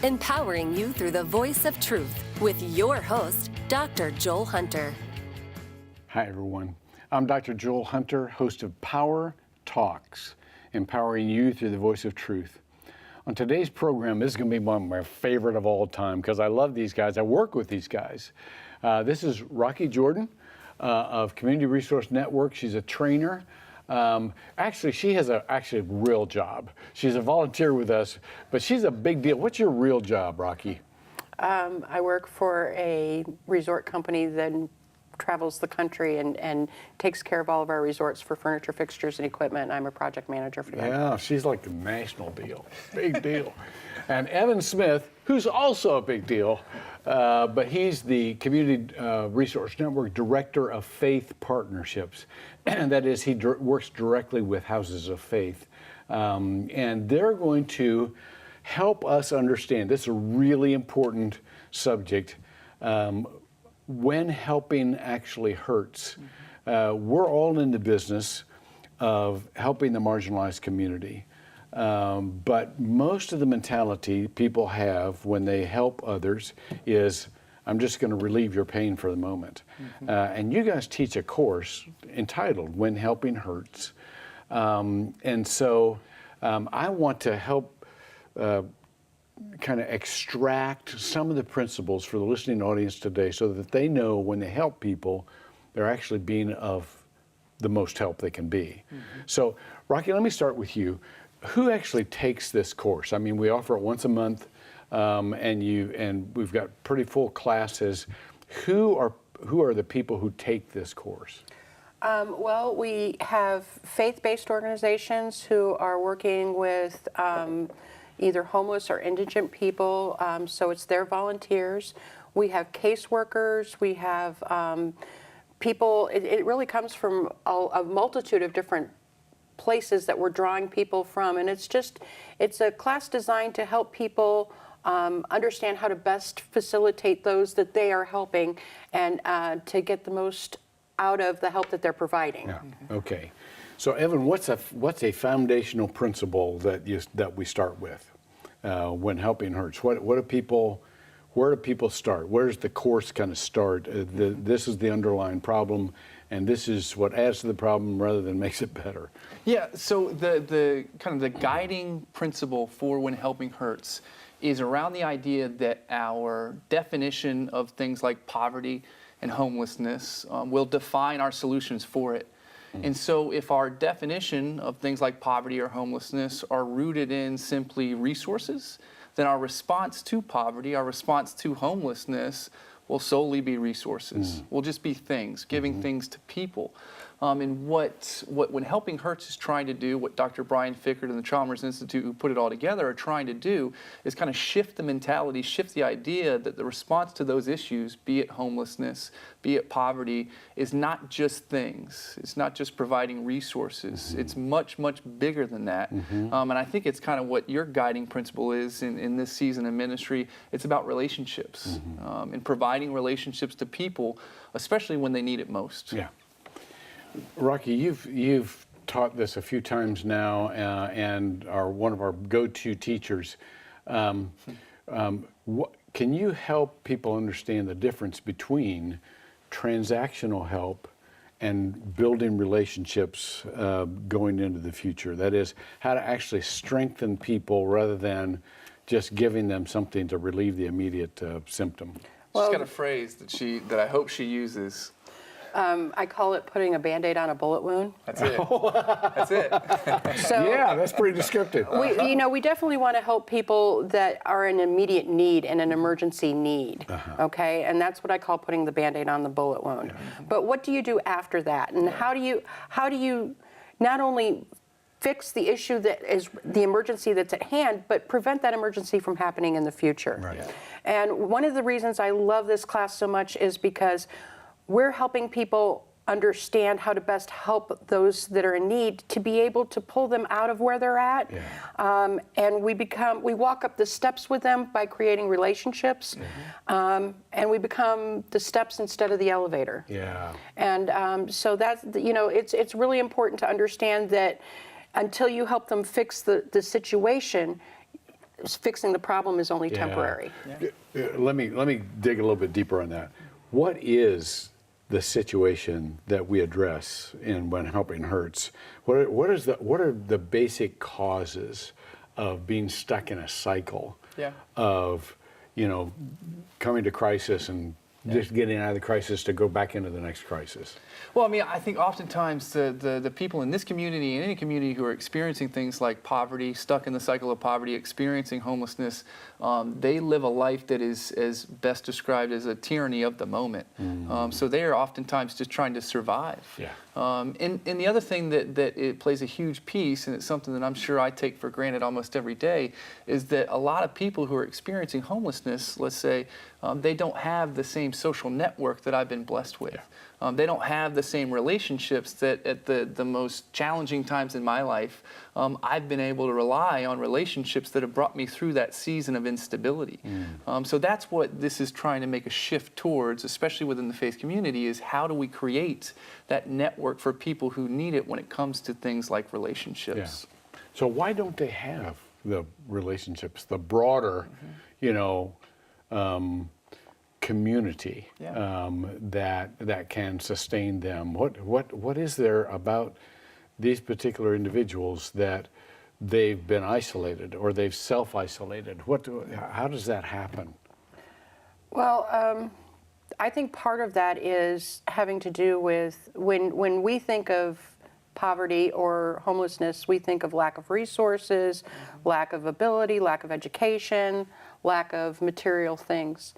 empowering you through the voice of truth with your host, Dr. Joel Hunter. Hi, everyone. I'm Dr. Joel Hunter, host of Power Talks, empowering you through the voice of truth. On today's program, this is going to be one of my favorite of all time because I love these guys. I work with these guys. This is Rocky Jordan of Community Resource Network. She's a trainer. Actually, she has a real job. She's a volunteer with us, but she's a big deal. What's your real job, Rocky? I work for a resort company that travels the country and takes care of all of our resorts for furniture, fixtures, and equipment. I'm a project manager for them. Yeah, she's like a national deal, big deal. And Evan Smith, who's also a big deal, but he's the Community Resource Network Director of Faith Partnerships. And that is, he works directly with houses of faith. And they're going to help us understand, this is a really important subject, when helping actually hurts. We're all in the business of helping the marginalized community. But most of the mentality people have when they help others is, I'm just going to relieve your pain for the moment. And you guys teach a course entitled When Helping Hurts. And so I want to help kind of extract some of the principles for the listening audience today so that they know when they help people, they're actually being of the most help they can be. So, Rocky, let me start with you. Who actually takes this course? I mean, we offer it once a month, and we've got pretty full classes. Who are the people who take this course? Well, we have faith-based organizations who are working with either homeless or indigent people, so it's their volunteers. We have caseworkers, we have people, it really comes from a multitude of different places that we're drawing people from, and it's a class designed to help people understand how to best facilitate those that they are helping and to get the most out of the help that they're providing. Yeah. Okay. So, Evan, what's a foundational principle that we start with when helping hurts? Where do people start? Where does the course kind of start? This is the underlying problem, and this is what adds to the problem rather than makes it better. Yeah. So the kind of the guiding principle for When Helping Hurts is around the idea that our definition of things like poverty and homelessness will define our solutions for it. And so if our definition of things like poverty or homelessness are rooted in simply resources, then our response to poverty, our response to homelessness will solely be resources. Will just be things, giving things to people. And what When Helping Hurts is trying to do, what Dr. Brian Fickert and the Chalmers Institute, who put it all together, are trying to do is kind of shift the mentality, shift the idea that the response to those issues, be it homelessness, be it poverty, is not just things. It's not just providing resources. It's much, much bigger than that. And I think it's kind of what your guiding principle is in this season of ministry. It's about relationships and providing relationships to people, especially when they need it most. Yeah. Rocky, you've taught this a few times now, and are one of our go-to teachers. Can you help people understand the difference between transactional help and building relationships going into the future? That is, how to actually strengthen people rather than just giving them something to relieve the immediate symptom. She's got a phrase that I hope she uses. I call it putting a BandAid on a bullet wound. That's it. That's it. So, Yeah, that's pretty descriptive. we definitely want to help people that are in immediate need and an emergency need, okay? And that's what I call putting the BandAid on the bullet wound. But what do you do after that? And how do you not only fix the issue that is the emergency that's at hand, but prevent that emergency from happening in the future? Right. And one of the reasons I love this class so much is because we're helping people understand how to best help those that are in need to be able to pull them out of where they're at. And we walk up the steps with them by creating relationships, and we become the steps instead of the elevator. And so that's, it's really important to understand that until you help them fix the situation, fixing the problem is only Yeah. temporary. Let me dig a little bit deeper on that. What is the situation that we address in When Helping Hurts? What are the basic causes of being stuck in a cycle Yeah. of, coming to crisis and just getting out of the crisis to go back into the next crisis? Well, I mean, I think oftentimes the people in this community and any community who are experiencing things like poverty, stuck in the cycle of poverty, experiencing homelessness, they live a life that is as best described as a tyranny of the moment. So they are oftentimes just trying to survive. Yeah. And the other thing that it plays a huge piece, and it's something that I'm sure I take for granted almost every day, is that a lot of people who are experiencing homelessness, let's say, they don't have the same social network that I've been blessed with. They don't have the same relationships that at the most challenging times in my life, I've been able to rely on relationships that have brought me through that season of instability. So that's what this is trying to make a shift towards, especially within the faith community, is how do we create that network for people who need it when it comes to things like relationships. Yeah. So why don't they have the relationships, the broader, community that can sustain them? What is there about these particular individuals that they've been isolated or they've self-isolated? How does that happen? Well, I think part of that is having to do with when we think of poverty or homelessness, we think of lack of resources, lack of ability, lack of education, lack of material things.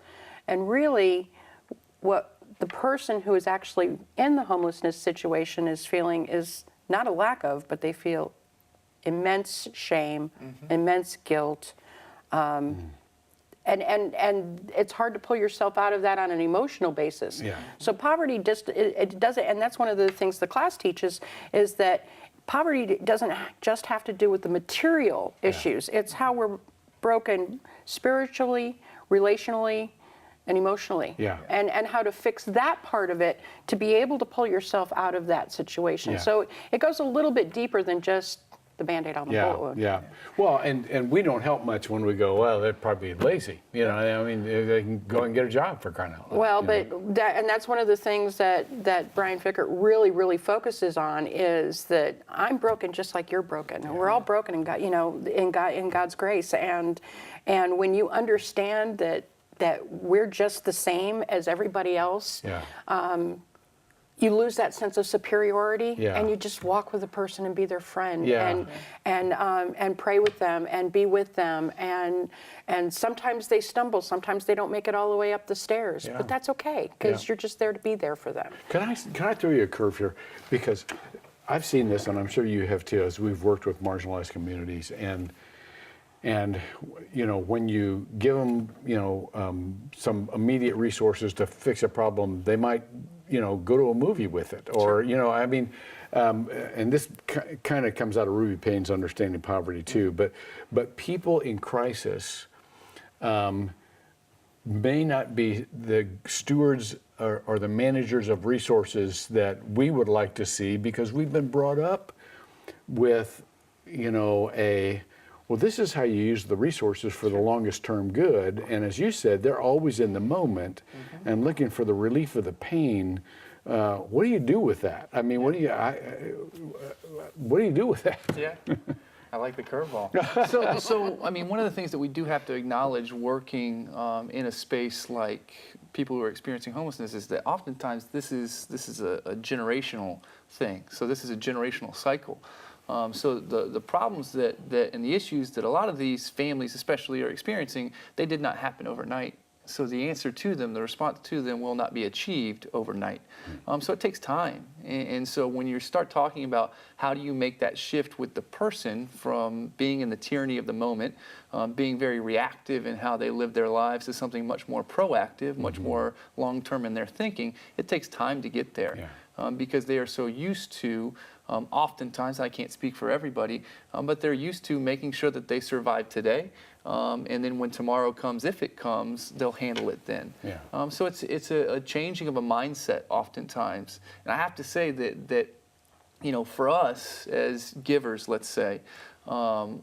And really, what the person who is actually in the homelessness situation is feeling is not a lack of, but they feel immense shame, immense guilt, and it's hard to pull yourself out of that on an emotional basis. Yeah. So poverty just it doesn't, and that's one of the things the class teaches, is that poverty doesn't just have to do with the material issues. It's how we're broken spiritually, relationally, and emotionally. Yeah. And how to fix that part of it to be able to pull yourself out of that situation. Yeah. So it goes a little bit deeper than just the Band-Aid on the bullet wound. Yeah. Well, and we don't help much when we go, well, they're probably lazy. I mean, they can go and get a job, for crying out loud. Well, but that's one of the things that Brian Fickert really, really focuses on, is that I'm broken just like you're broken. And we're all broken in God, in God's grace. And when you understand that we're just the same as everybody else, you lose that sense of superiority, and you just walk with a person and be their friend, and pray with them and be with them, and sometimes they stumble, sometimes they don't make it all the way up the stairs, but that's okay, because you're just there to be there for them. Can I throw you a curve here? Because I've seen this, and I'm sure you have too, as we've worked with marginalized communities, and when you give them some immediate resources to fix a problem, they might go to a movie with it, or and this kind of comes out of Ruby Payne's Understanding Poverty too. But people in crisis may not be the stewards or the managers of resources that we would like to see, because we've been brought up with well, this is how you use the resources for the longest term good. And as you said, they're always in the moment and looking for the relief of the pain. What do you do with that? I mean, what do you do with that? Yeah. I like the curveball. So, I mean, one of the things that we do have to acknowledge working in a space like people who are experiencing homelessness is that oftentimes this is a generational thing. So this is a generational cycle. So the problems that and the issues that a lot of these families especially are experiencing, they did not happen overnight. So the answer to them, the response to them, will not be achieved overnight. So it takes time. And so when you start talking about how do you make that shift with the person from being in the tyranny of the moment, being very reactive in how they live their lives, to something much more proactive, much more long-term in their thinking, it takes time to get there. Because they are so used to, oftentimes, I can't speak for everybody, but they're used to making sure that they survive today, and then when tomorrow comes, if it comes, they'll handle it then. So it's a changing of a mindset oftentimes. And I have to say that for us as givers, let's say,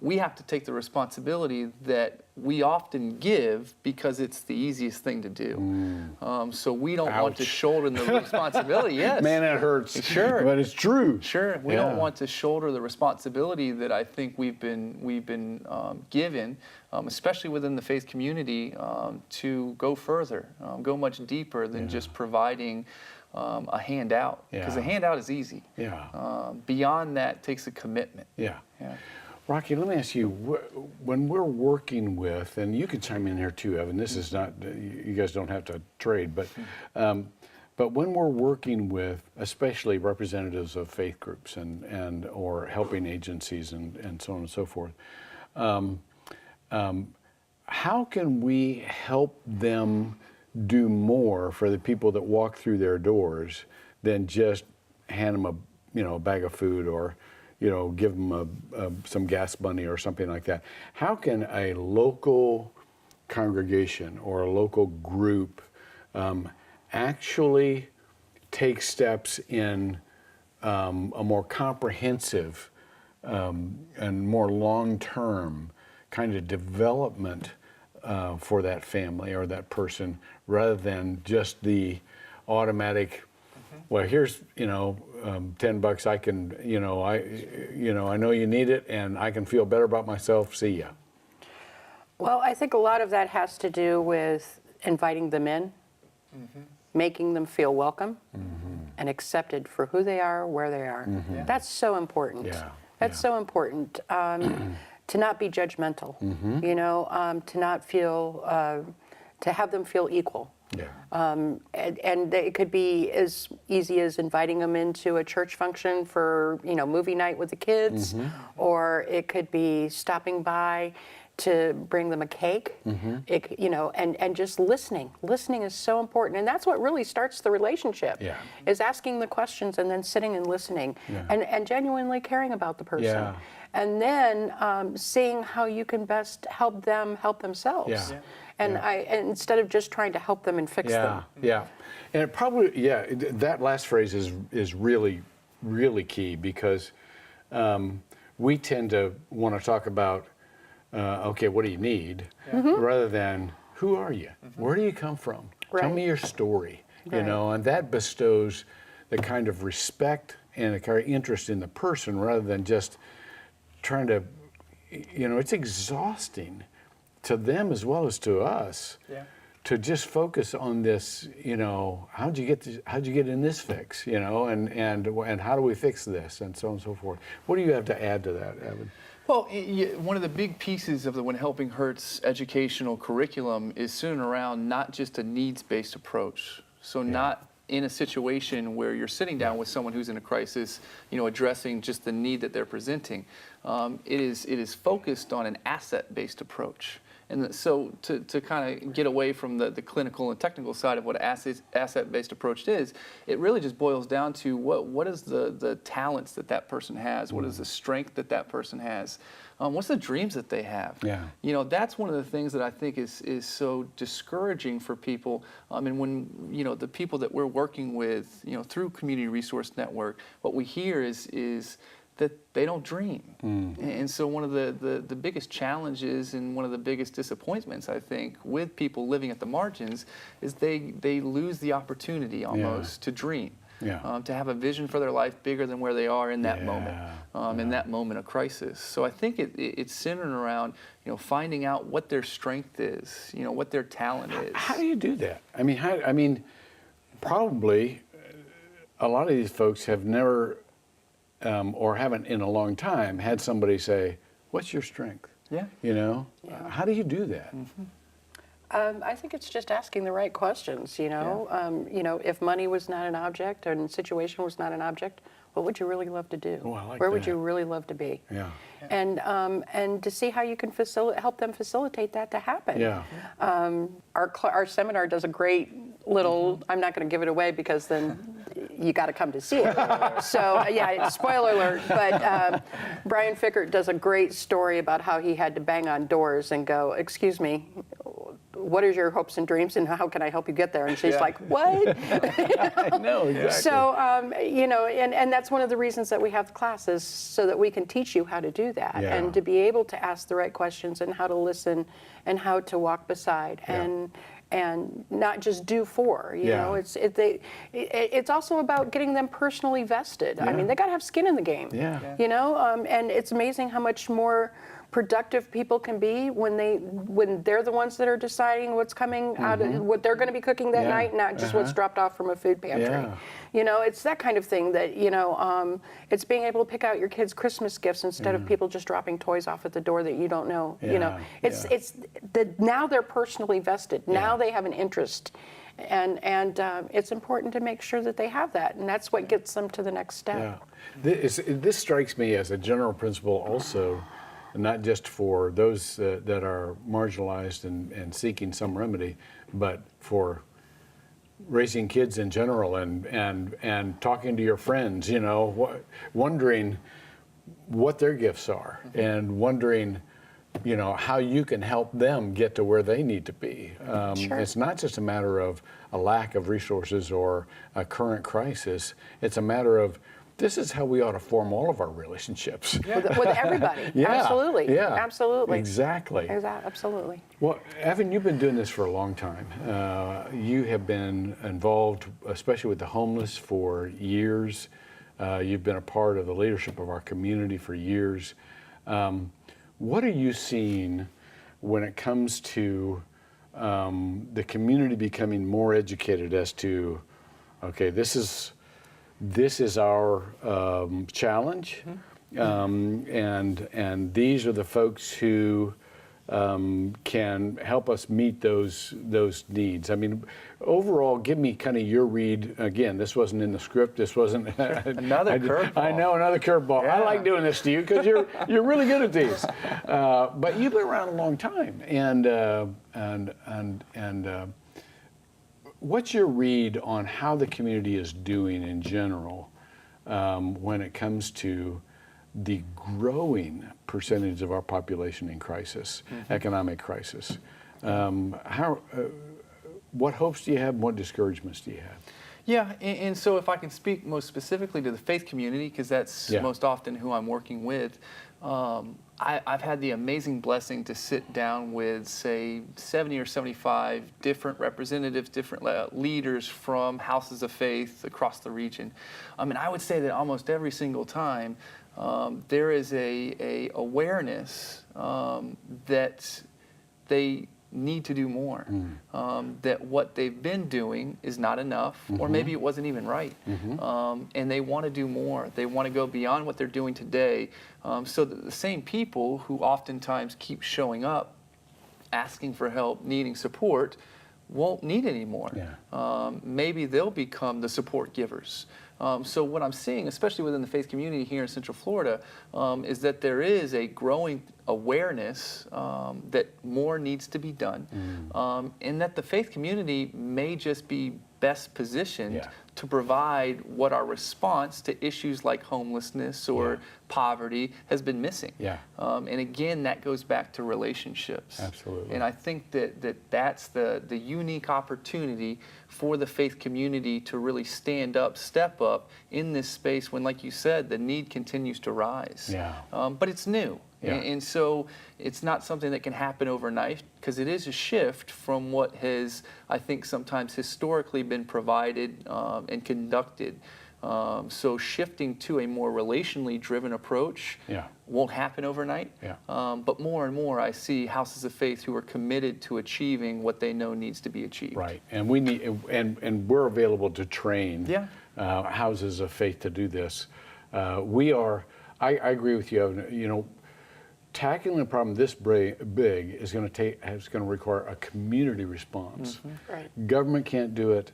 we have to take the responsibility that we often give because it's the easiest thing to do. So we don't want to Ouch. shoulder the responsibility. Yes. Man, that hurts. Sure. But it's true. Sure. We don't want to shoulder the responsibility that I think we've been given, especially within the faith community, to go further, go much deeper than just providing a handout. Because a handout is easy. Yeah. Beyond that takes a commitment. Yeah. Yeah. Rocky, let me ask you, when we're working with, and you can chime in here too, Evan, this is not, you guys don't have to trade, but when we're working with, especially representatives of faith groups and or helping agencies and so on and so forth, how can we help them do more for the people that walk through their doors than just hand them a bag of food or give them some gas money or something like that? How can a local congregation or a local group actually take steps in a more comprehensive and more long-term kind of development for that family or that person, rather than just the automatic, well, here's, $10 I can, I know you need it and I can feel better about myself, see ya. Well, I think a lot of that has to do with inviting them in, making them feel welcome and accepted for who they are, where they are. That's so important. That's so important. To not be judgmental, to not feel, to have them feel equal. And it could be as easy as inviting them into a church function for, movie night with the kids, or it could be stopping by to bring them a cake, and just listening. Listening is so important, and that's what really starts the relationship, is asking the questions and then sitting and listening, and genuinely caring about the person. And then seeing how you can best help them help themselves. And and instead of just trying to help them and fix them. And it probably, that last phrase is really, really key, because we tend to want to talk about, okay, what do you need, rather than who are you? Where do you come from? Tell me your story, and that bestows the kind of respect and the kind of interest in the person, rather than just trying to, it's exhausting to them as well as to us, to just focus on this, how'd you get in this fix, and how do we fix this, and so on and so forth. What do you have to add to that, Evan? Well, one of the big pieces of the When Helping Hurts educational curriculum is centered around not just a needs-based approach. So not in a situation where you're sitting down with someone who's in a crisis, addressing just the need that they're presenting. It is focused on an asset-based approach. And so to kind of get away from the clinical and technical side of what an asset-based approach is, it really just boils down to what is the talents that person has, what is the strength that person has, what's the dreams that they have. That's one of the things that I think is so discouraging for people. And when the people that we're working with, through Community Resource Network, what we hear is that they don't dream. And so one of the biggest challenges and one of the biggest disappointments, I think, with people living at the margins is they lose the opportunity almost to dream, to have a vision for their life bigger than where they are in that moment, in that moment of crisis. So I think it's centered around, finding out what their strength is, what their talent is. How do you do that? I mean, probably a lot of these folks have never, or haven't in a long time, had somebody say, what's your strength? How do you do that? I think it's just asking the right questions, if money was not an object and situation was not an object, what would you really love to do? Where would you really love to be? And to see how you can help them facilitate that to happen. Our seminar does a great little, I'm not going to give it away because then you got to come to see it. So spoiler alert, but Brian Fickert does a great story about how he had to bang on doors and go, excuse me, what are your hopes and dreams and how can I help you get there? And she's like, what? I know, exactly. So, you know, and that's one of the reasons that we have classes, so that we can teach you how to do that, Yeah. and to be able to ask the right questions and how to listen and how to walk beside and not just do for, you know. It's also about getting them personally vested. I mean, they got to have skin in the game. You know, and it's amazing how much more productive people can be when they're the ones that are deciding what's coming out of what they're going to be cooking that night, not just what's dropped off from a food pantry. You know, it's that kind of thing that, you know, it's being able to pick out your kids' Christmas gifts instead of people just dropping toys off at the door that you don't know. You know, it's now they're personally vested. Now they have an interest. And it's important to make sure that they have that, and that's what gets them to the next step. This strikes me as a general principle also, not just for those that are marginalized and seeking some remedy, but for raising kids in general and talking to your friends, you know, wondering what their gifts are and wondering, you know, how you can help them get to where they need to be. It's not just a matter of a lack of resources or a current crisis. It's a matter of, this is how we ought to form all of our relationships. With everybody. Absolutely. Absolutely. Exactly. Absolutely. Well, Evan, you've been doing this for a long time. You have been involved, especially with the homeless, for years. You've been a part of the leadership of our community for years. What are you seeing when it comes to the community becoming more educated as to, okay, this is our challenge, and these are the folks who can help us meet those needs. I mean, overall, give me kind of your read. Again, this wasn't in the script. This wasn't another curveball. I know, another curveball. I like doing this to you because you're really good at these. But you've been around a long time, and what's your read on how the community is doing in general when it comes to the growing percentage of our population in crisis, economic crisis? What hopes do you have? What discouragements do you have? Yeah, and so if I can speak most specifically to the faith community, because that's most often who I'm working with, I've had the amazing blessing to sit down with, say, 70 or 75 different representatives, different leaders from houses of faith across the region. And I would say that almost every single time there is a awareness that they need to do more, that what they've been doing is not enough, or maybe it wasn't even right, and they want to do more. They want to go beyond what they're doing today, so that the same people who oftentimes keep showing up, asking for help, needing support, won't need anymore. Maybe they'll become the support givers. So what I'm seeing, especially within the faith community here in Central Florida, is that there is a growing awareness that more needs to be done, and that the faith community may just be best positioned to provide what our response to issues like homelessness or poverty has been missing. And again, that goes back to relationships. Absolutely. And I think that's the unique opportunity for the faith community to really stand up, step up in this space when, like you said, the need continues to rise. But it's new. And so it's not something that can happen overnight, because it is a shift from what has, I think, sometimes historically been provided and conducted. So shifting to a more relationally driven approach won't happen overnight. But more and more I see houses of faith who are committed to achieving what they know needs to be achieved. Right, and we need, and we're available to train houses of faith to do this. We are. I agree with you. You know, tackling a problem this big is going to require a community response. Government can't do it.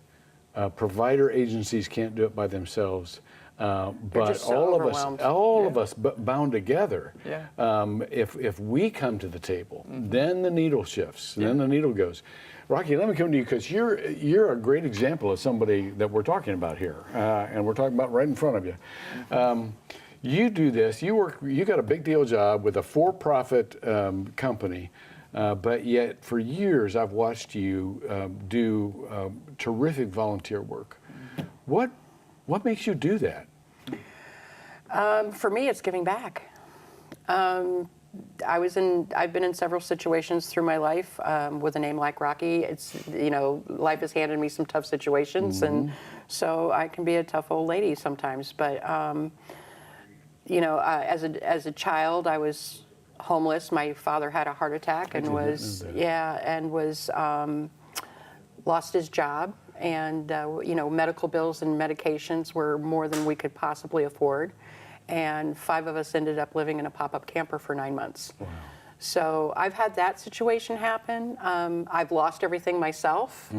Provider agencies can't do it by themselves. But all of us bound together. If we come to the table, then the needle shifts. Then the needle goes. Rocky, let me come to you, because you're a great example of somebody that we're talking about here, and we're talking about right in front of you. You do this. You got a big deal job with a for-profit company But yet, for years, I've watched you do terrific volunteer work. What makes you do that? For me, it's giving back. I've been in several situations through my life with a name like Rocky. It's, life has handed me some tough situations, and so I can be a tough old lady sometimes. But as a child, I was homeless. My father had a heart attack and was lost his job, and medical bills and medications were more than we could possibly afford. And 5 of us ended up living in a pop-up camper for 9 months. Wow. So I've had that situation happen. I've lost everything myself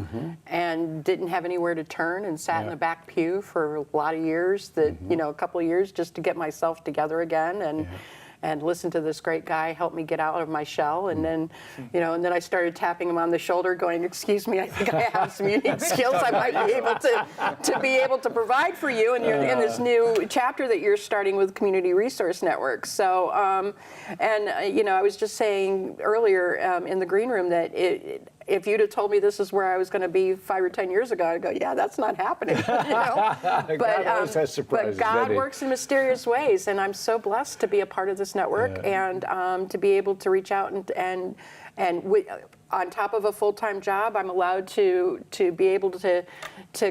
and didn't have anywhere to turn, and sat in the back pew for a lot of years, a couple of years, just to get myself together again, and listen to this great guy help me get out of my shell. And then, and then I started tapping him on the shoulder going, excuse me, I think I have some unique skills I might be able to provide for you in this new chapter that you're starting with Community Resource Network. So, I was just saying earlier in the green room that if you'd have told me this is where I was going to be 5 or 10 years ago, I'd go, yeah, that's not happening. But God works in mysterious ways, and I'm so blessed to be a part of this network and to be able to reach out and on top of a full-time job, I'm allowed to be able to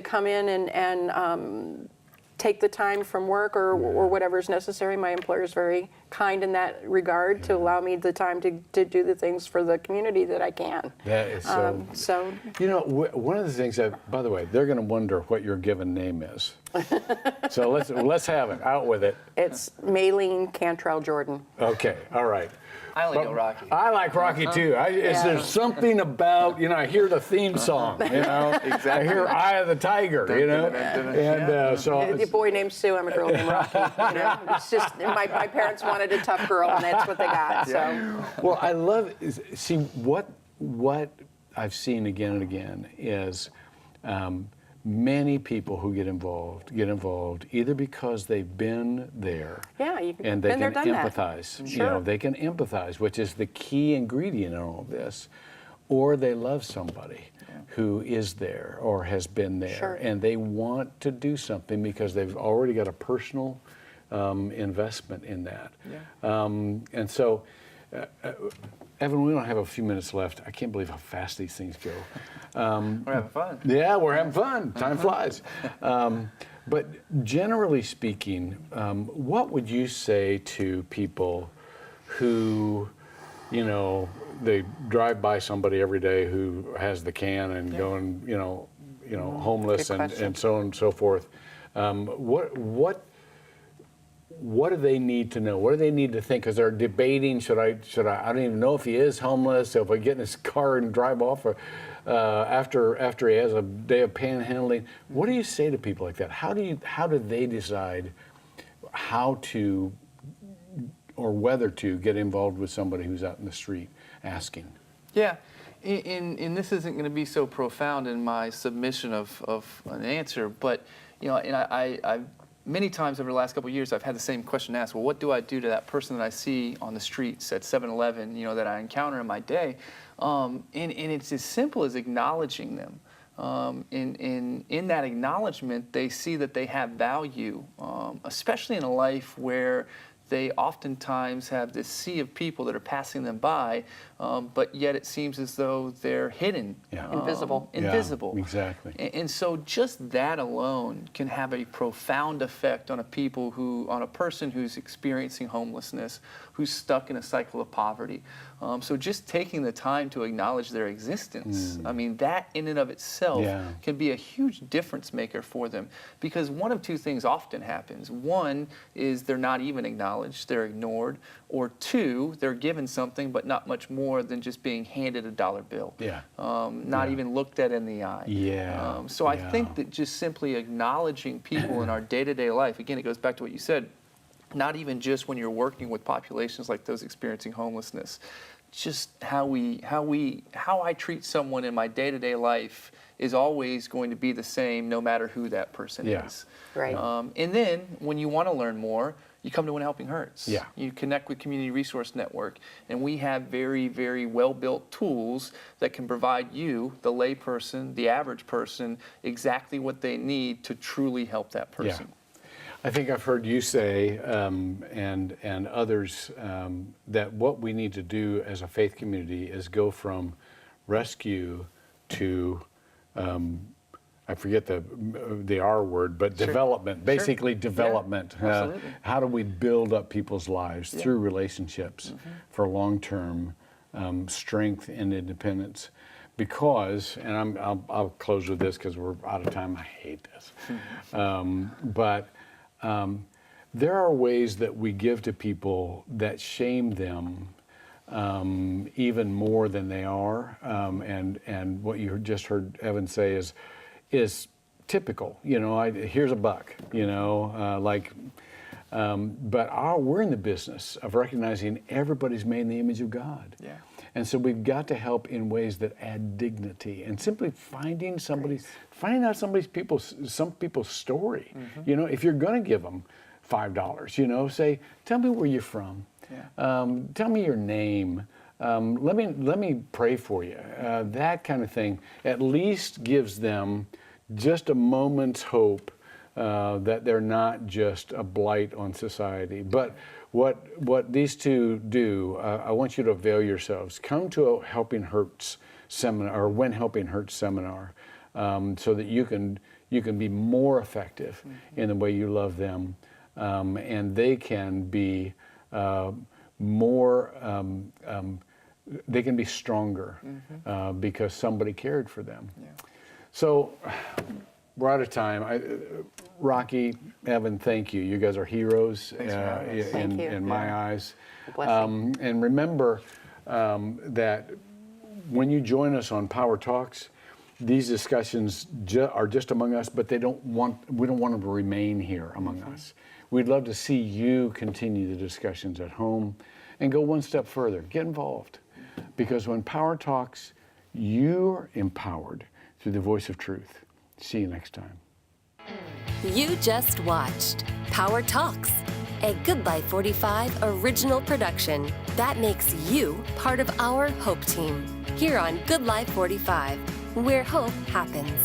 come in and take the time from work or whatever is necessary. My employer is very kind in that regard to allow me the time to do the things for the community that I can. That is so. One of the things that, by the way, they're going to wonder what your given name is. So let's have it. Out with it. It's Maylene Cantrell Jordan. Okay. All right. I only know Rocky. I like Rocky too. There's something about, I hear the theme song, Exactly. I hear Eye of the Tiger, and so a boy named Sue, I'm a girl named Rocky. It's just my parents wanted a tough girl, and that's what they got. So. Well, I love what I've seen again and again is many people who get involved either because they've been there, and they can empathize. Sure. They can empathize, which is the key ingredient in all of this, or they love somebody who is there or has been there, and they want to do something because they've already got a personal investment in that. And so, Evan, we don't have a few minutes left. I can't believe how fast these things go. We're having fun. Yeah, we're having fun. Time flies. But generally speaking, what would you say to people who, they drive by somebody every day who has the can and going, homeless and so on and so forth? What do they need to know? What do they need to think? Because they're debating, should I don't even know if he is homeless. So if I get in his car and drive off after he has a day of panhandling, what do you say to people like that? How do they decide how to or whether to get involved with somebody who's out in the street asking? Yeah, and this isn't going to be so profound in my submission of an answer, but and I many times over the last couple of years, I've had the same question asked. Well, what do I do to that person that I see on the streets at 7-Eleven, that I encounter in my day? And it's as simple as acknowledging them. In that acknowledgement, they see that they have value, especially in a life where they oftentimes have this sea of people that are passing them by, but yet it seems as though they're hidden. Invisible. Invisible. Yeah, exactly. And so just that alone can have a profound effect on a person who's experiencing homelessness, who's stuck in a cycle of poverty. So just taking the time to acknowledge their existence, that in and of itself can be a huge difference maker for them. Because one of two things often happens. One is they're not even acknowledged, they're ignored. Or two, they're given something, but not much more than just being handed a dollar bill. Not even looked at in the eye. So I think that just simply acknowledging people in our day-to-day life, again, it goes back to what you said, not even just when you're working with populations like those experiencing homelessness, just how I treat someone in my day-to-day life is always going to be the same no matter who that person is. Right. And then when you want to learn more, you come to When Helping Hurts. Yeah. You connect with Community Resource Network, and we have very, very well-built tools that can provide you, the lay person, the average person, exactly what they need to truly help that person. Yeah. I think I've heard you say, and others, that what we need to do as a faith community is go from rescue to I forget the R word, but Sure. development, basically development. Yeah, absolutely. How do we build up people's lives through relationships for long-term strength and independence? Because, and I'll close with this because we're out of time. I hate this. But there are ways that we give to people that shame them even more than they are. And what you just heard Evan say is typical. Here's a buck, but we're in the business of recognizing everybody's made in the image of God. Yeah. And so we've got to help in ways that add dignity and simply finding out some people's story. If you're going to give them $5, say, tell me where you're from. Yeah. Tell me your name. Let me pray for you. That kind of thing at least gives them just a moment's hope that they're not just a blight on society. But what these two do, I want you to avail yourselves. Come to a Helping Hurts seminar, or When Helping Hurts seminar, so that you can be more effective in the way you love them, and they can be they can be stronger because somebody cared for them. Yeah. So we're out of time. Rocky, Evan, thank you. You guys are heroes in my eyes. And remember that when you join us on Power Talks, these discussions are just among us, but we don't want them to remain here among us. We'd love to see you continue the discussions at home and go one step further. Get involved. Because when Power Talks, you're empowered through the voice of truth. See you next time. You just watched Power Talks, a Good Life 45 original production that makes you part of our Hope team here on Good Life 45, where hope happens.